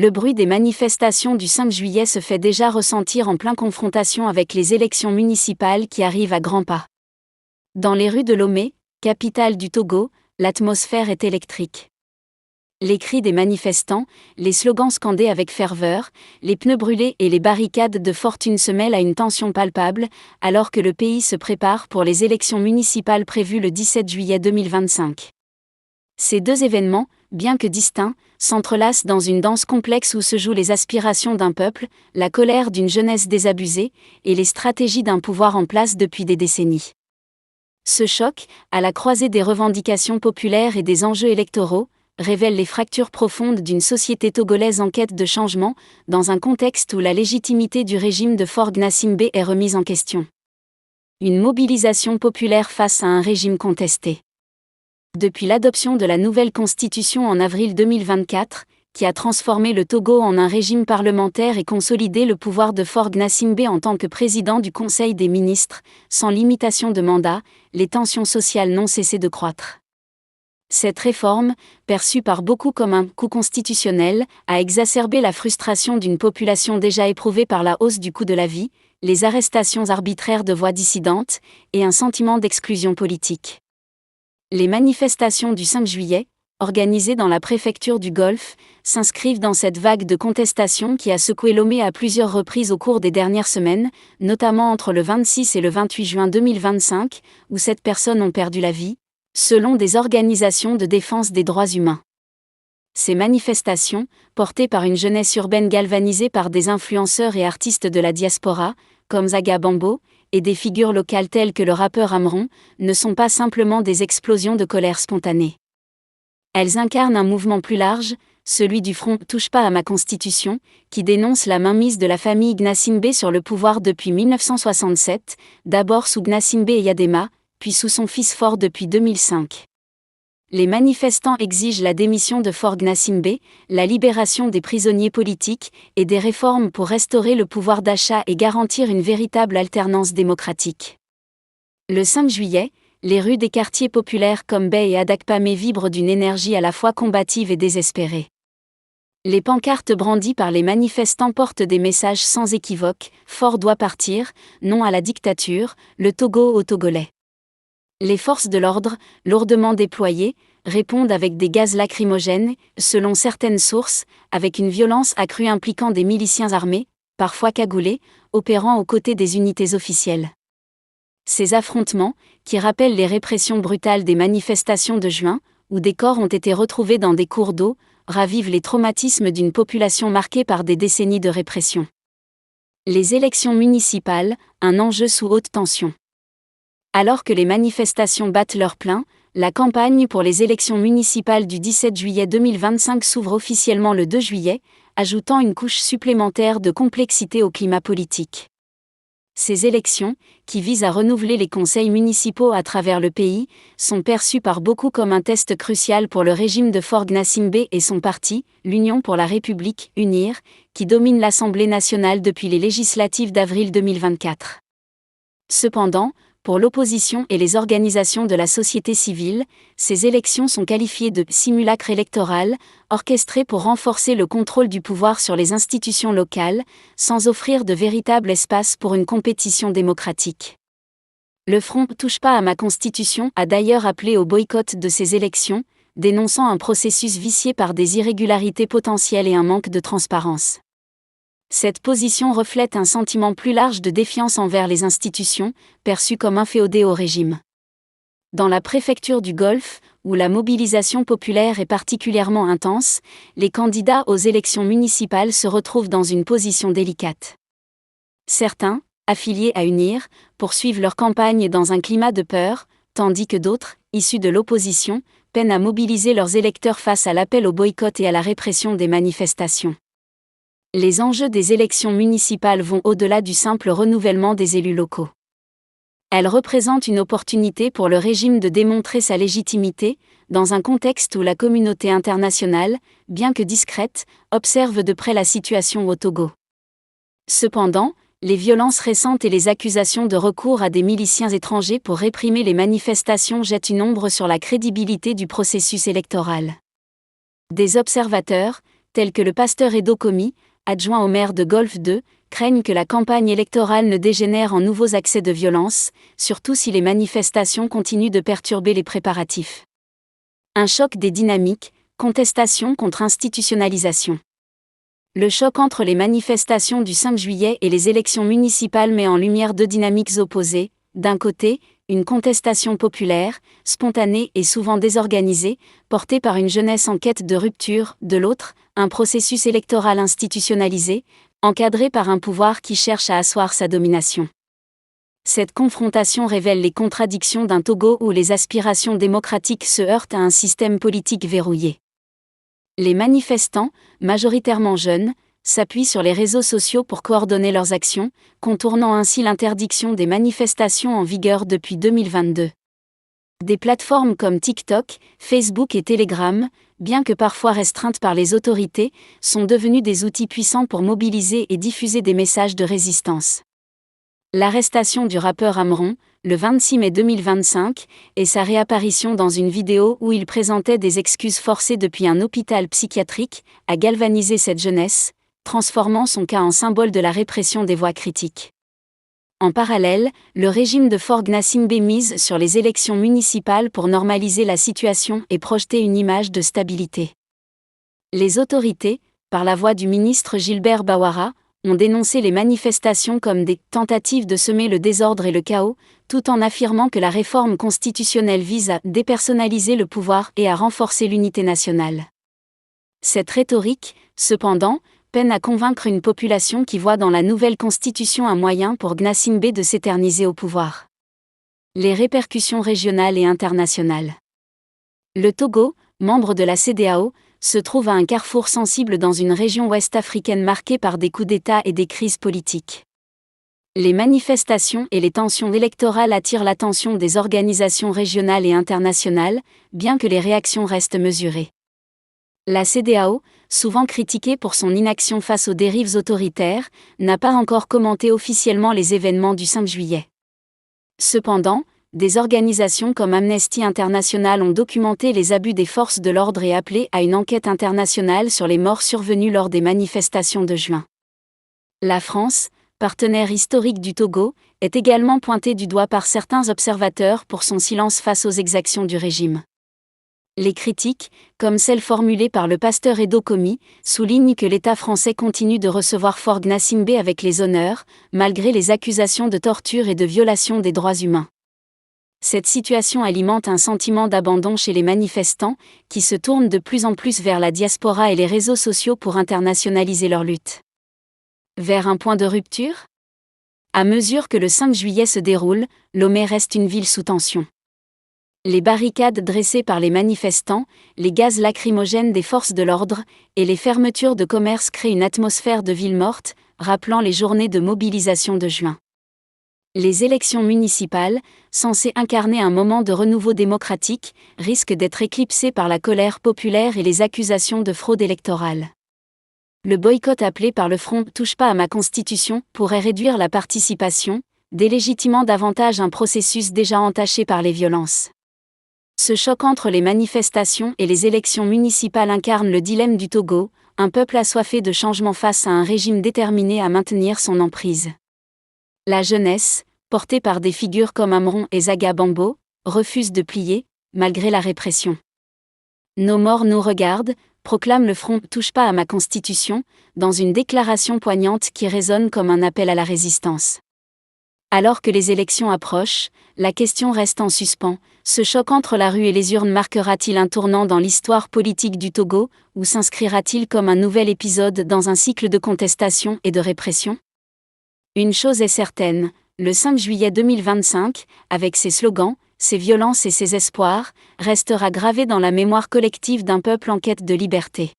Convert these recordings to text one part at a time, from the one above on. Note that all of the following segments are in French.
Le bruit des manifestations du 5 juillet se fait déjà ressentir en pleine confrontation avec les élections municipales qui arrivent à grands pas. Dans les rues de Lomé, capitale du Togo, l'atmosphère est électrique. Les cris des manifestants, les slogans scandés avec ferveur, les pneus brûlés et les barricades de fortune se mêlent à une tension palpable, alors que le pays se prépare pour les élections municipales prévues le 17 juillet 2025. Ces deux événements, bien que distincts, s'entrelacent dans une danse complexe où se jouent les aspirations d'un peuple, la colère d'une jeunesse désabusée, et les stratégies d'un pouvoir en place depuis des décennies. Ce choc, à la croisée des revendications populaires et des enjeux électoraux, révèle les fractures profondes d'une société togolaise en quête de changement, dans un contexte où la légitimité du régime de Faure Gnassingbé est remise en question. Une mobilisation populaire face à un régime contesté. Depuis l'adoption de la nouvelle constitution en avril 2024, qui a transformé le Togo en un régime parlementaire et consolidé le pouvoir de Faure Gnassingbé en tant que président du Conseil des ministres, sans limitation de mandat, les tensions sociales n'ont cessé de croître. Cette réforme, perçue par beaucoup comme un coup constitutionnel, a exacerbé la frustration d'une population déjà éprouvée par la hausse du coût de la vie, les arrestations arbitraires de voix dissidentes, et un sentiment d'exclusion politique. Les manifestations du 5 juillet, organisées dans la préfecture du Golfe, s'inscrivent dans cette vague de contestation qui a secoué Lomé à plusieurs reprises au cours des dernières semaines, notamment entre le 26 et le 28 juin 2025, où 7 personnes ont perdu la vie, selon des organisations de défense des droits humains. Ces manifestations, portées par une jeunesse urbaine galvanisée par des influenceurs et artistes de la diaspora, comme Zaga Bambo, et des figures locales telles que le rappeur Amron, ne sont pas simplement des explosions de colère spontanée. Elles incarnent un mouvement plus large, celui du Front Touche pas à ma Constitution, qui dénonce la mainmise de la famille Gnassingbé sur le pouvoir depuis 1967, d'abord sous Gnassingbé Eyadema, puis sous son fils Faure depuis 2005. Les manifestants exigent la démission de Faure Gnassingbé, la libération des prisonniers politiques et des réformes pour restaurer le pouvoir d'achat et garantir une véritable alternance démocratique. Le 5 juillet, les rues des quartiers populaires comme Bay et Adakpamé vibrent d'une énergie à la fois combative et désespérée. Les pancartes brandies par les manifestants portent des messages sans équivoque, « Faure doit partir », non à la dictature, le Togo aux Togolais. Les forces de l'ordre, lourdement déployées, répondent avec des gaz lacrymogènes, selon certaines sources, avec une violence accrue impliquant des miliciens armés, parfois cagoulés, opérant aux côtés des unités officielles. Ces affrontements, qui rappellent les répressions brutales des manifestations de juin, où des corps ont été retrouvés dans des cours d'eau, ravivent les traumatismes d'une population marquée par des décennies de répression. Les élections municipales, un enjeu sous haute tension. Alors que les manifestations battent leur plein, la campagne pour les élections municipales du 17 juillet 2025 s'ouvre officiellement le 2 juillet, ajoutant une couche supplémentaire de complexité au climat politique. Ces élections, qui visent à renouveler les conseils municipaux à travers le pays, sont perçues par beaucoup comme un test crucial pour le régime de Faure Gnassingbé et son parti, l'Union pour la République, UNIR, qui domine l'Assemblée nationale depuis les législatives d'avril 2024. Cependant, pour l'opposition et les organisations de la société civile, ces élections sont qualifiées de « simulacre électoral », orchestrées pour renforcer le contrôle du pouvoir sur les institutions locales, sans offrir de véritable espace pour une compétition démocratique. Le Front Touche pas à ma Constitution a d'ailleurs appelé au boycott de ces élections, dénonçant un processus vicié par des irrégularités potentielles et un manque de transparence. Cette position reflète un sentiment plus large de défiance envers les institutions, perçues comme inféodées au régime. Dans la préfecture du Golfe, où la mobilisation populaire est particulièrement intense, les candidats aux élections municipales se retrouvent dans une position délicate. Certains, affiliés à UNIR, poursuivent leur campagne dans un climat de peur, tandis que d'autres, issus de l'opposition, peinent à mobiliser leurs électeurs face à l'appel au boycott et à la répression des manifestations. Les enjeux des élections municipales vont au-delà du simple renouvellement des élus locaux. Elles représentent une opportunité pour le régime de démontrer sa légitimité, dans un contexte où la communauté internationale, bien que discrète, observe de près la situation au Togo. Cependant, les violences récentes et les accusations de recours à des miliciens étrangers pour réprimer les manifestations jettent une ombre sur la crédibilité du processus électoral. Des observateurs, tels que le pasteur Edo Komi, adjoint au maire de Golfe 2, craignent que la campagne électorale ne dégénère en nouveaux accès de violence, surtout si les manifestations continuent de perturber les préparatifs. Un choc des dynamiques, contestation contre institutionnalisation. Le choc entre les manifestations du 5 juillet et les élections municipales met en lumière deux dynamiques opposées. D'un côté, une contestation populaire, spontanée et souvent désorganisée, portée par une jeunesse en quête de rupture, de l'autre, un processus électoral institutionnalisé, encadré par un pouvoir qui cherche à asseoir sa domination. Cette confrontation révèle les contradictions d'un Togo où les aspirations démocratiques se heurtent à un système politique verrouillé. Les manifestants, majoritairement jeunes, s'appuient sur les réseaux sociaux pour coordonner leurs actions, contournant ainsi l'interdiction des manifestations en vigueur depuis 2022. Des plateformes comme TikTok, Facebook et Telegram, bien que parfois restreintes par les autorités, sont devenues des outils puissants pour mobiliser et diffuser des messages de résistance. L'arrestation du rappeur Amron, le 26 mai 2025, et sa réapparition dans une vidéo où il présentait des excuses forcées depuis un hôpital psychiatrique, a galvanisé cette jeunesse, transformant son cas en symbole de la répression des voix critiques. En parallèle, le régime de Faure Gnassingbé mise sur les élections municipales pour normaliser la situation et projeter une image de stabilité. Les autorités, par la voix du ministre Gilbert Bawara, ont dénoncé les manifestations comme des « tentatives de semer le désordre et le chaos », tout en affirmant que la réforme constitutionnelle vise à « dépersonnaliser le pouvoir et à renforcer l'unité nationale ». Cette rhétorique, cependant, peine à convaincre une population qui voit dans la nouvelle constitution un moyen pour Gnassingbé de s'éterniser au pouvoir. Les répercussions régionales et internationales. Le Togo, membre de la CEDEAO, se trouve à un carrefour sensible dans une région ouest-africaine marquée par des coups d'État et des crises politiques. Les manifestations et les tensions électorales attirent l'attention des organisations régionales et internationales, bien que les réactions restent mesurées. La CEDEAO, souvent critiquée pour son inaction face aux dérives autoritaires, n'a pas encore commenté officiellement les événements du 5 juillet. Cependant, des organisations comme Amnesty International ont documenté les abus des forces de l'ordre et appelé à une enquête internationale sur les morts survenues lors des manifestations de juin. La France, partenaire historique du Togo, est également pointée du doigt par certains observateurs pour son silence face aux exactions du régime. Les critiques, comme celles formulées par le pasteur Edo Komi, soulignent que l'État français continue de recevoir Faure Gnassingbé avec les honneurs, malgré les accusations de torture et de violation des droits humains. Cette situation alimente un sentiment d'abandon chez les manifestants, qui se tournent de plus en plus vers la diaspora et les réseaux sociaux pour internationaliser leur lutte. Vers un point de rupture ? À mesure que le 5 juillet se déroule, Lomé reste une ville sous tension. Les barricades dressées par les manifestants, les gaz lacrymogènes des forces de l'ordre et les fermetures de commerces créent une atmosphère de ville morte, rappelant les journées de mobilisation de juin. Les élections municipales, censées incarner un moment de renouveau démocratique, risquent d'être éclipsées par la colère populaire et les accusations de fraude électorale. Le boycott appelé par le Front « Touche pas à ma Constitution » pourrait réduire la participation, délégitimant davantage un processus déjà entaché par les violences. Ce choc entre les manifestations et les élections municipales incarne le dilemme du Togo, un peuple assoiffé de changement face à un régime déterminé à maintenir son emprise. La jeunesse, portée par des figures comme Amron et Zaga Bambo, refuse de plier, malgré la répression. Nos morts nous regardent, proclame le Front « Touche pas à ma Constitution », dans une déclaration poignante qui résonne comme un appel à la résistance. Alors que les élections approchent, la question reste en suspens. Ce choc entre la rue et les urnes marquera-t-il un tournant dans l'histoire politique du Togo, ou s'inscrira-t-il comme un nouvel épisode dans un cycle de contestation et de répression ? Une chose est certaine, le 5 juillet 2025, avec ses slogans, ses violences et ses espoirs, restera gravé dans la mémoire collective d'un peuple en quête de liberté.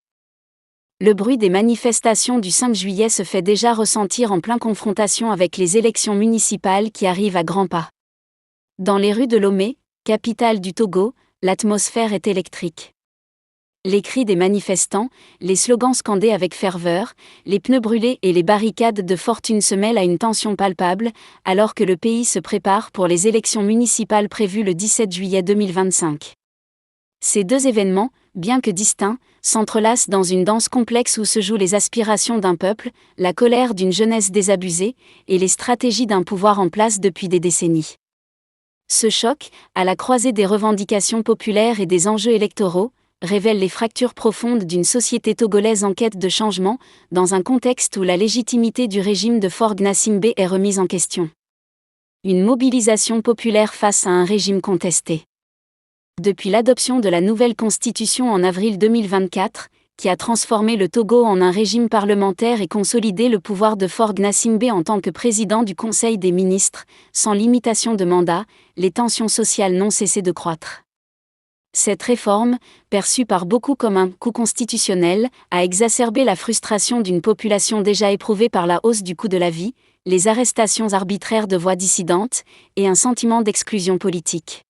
Le bruit des manifestations du 5 juillet se fait déjà ressentir en pleine confrontation avec les élections municipales qui arrivent à grands pas. Dans les rues de Lomé, capitale du Togo, l'atmosphère est électrique. Les cris des manifestants, les slogans scandés avec ferveur, les pneus brûlés et les barricades de fortune se mêlent à une tension palpable, alors que le pays se prépare pour les élections municipales prévues le 17 juillet 2025. Ces deux événements, bien que distincts, s'entrelacent dans une danse complexe où se jouent les aspirations d'un peuple, la colère d'une jeunesse désabusée, et les stratégies d'un pouvoir en place depuis des décennies. Ce choc, à la croisée des revendications populaires et des enjeux électoraux, révèle les fractures profondes d'une société togolaise en quête de changement, dans un contexte où la légitimité du régime de Faure Gnassingbé est remise en question. Une mobilisation populaire face à un régime contesté. Depuis l'adoption de la nouvelle constitution en avril 2024, qui a transformé le Togo en un régime parlementaire et consolidé le pouvoir de Faure Gnassingbé en tant que président du Conseil des ministres, sans limitation de mandat, les tensions sociales n'ont cessé de croître. Cette réforme, perçue par beaucoup comme un coup constitutionnel, a exacerbé la frustration d'une population déjà éprouvée par la hausse du coût de la vie, les arrestations arbitraires de voix dissidentes, et un sentiment d'exclusion politique.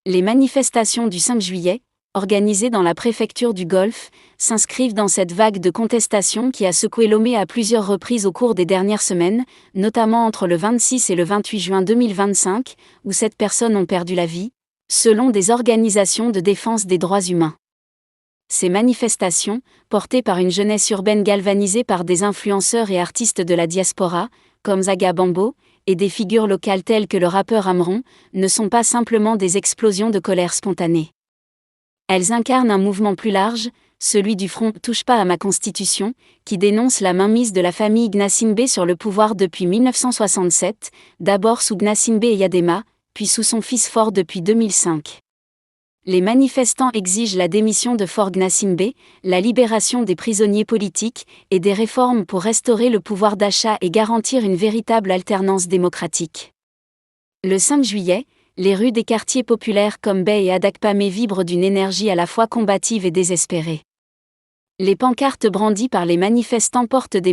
Les manifestations du 5 juillet, organisées dans la préfecture du Golfe, s'inscrivent dans cette vague de contestation qui a secoué Lomé à plusieurs reprises au cours des dernières semaines, notamment entre le 26 et le 28 juin 2025, où 7 personnes ont perdu la vie, selon des organisations de défense des droits humains. Ces manifestations, portées par une jeunesse urbaine galvanisée par des influenceurs et artistes de la diaspora, comme Zaga Bambo, et des figures locales telles que le rappeur Amron, ne sont pas simplement des explosions de colère spontanée. Elles incarnent un mouvement plus large, celui du Front Touche pas à ma Constitution, qui dénonce la mainmise de la famille Gnassingbé sur le pouvoir depuis 1967, d'abord sous Gnassingbé et Yadema, puis sous son fils Faure depuis 2005. Les manifestants exigent la démission de Faure Gnassingbé, la libération des prisonniers politiques et des réformes pour restaurer le pouvoir d'achat et garantir une véritable alternance démocratique. Le 5 juillet, les rues des quartiers populaires comme Bay et Adakpamé vibrent d'une énergie à la fois combative et désespérée. Les pancartes brandies par les manifestants portent des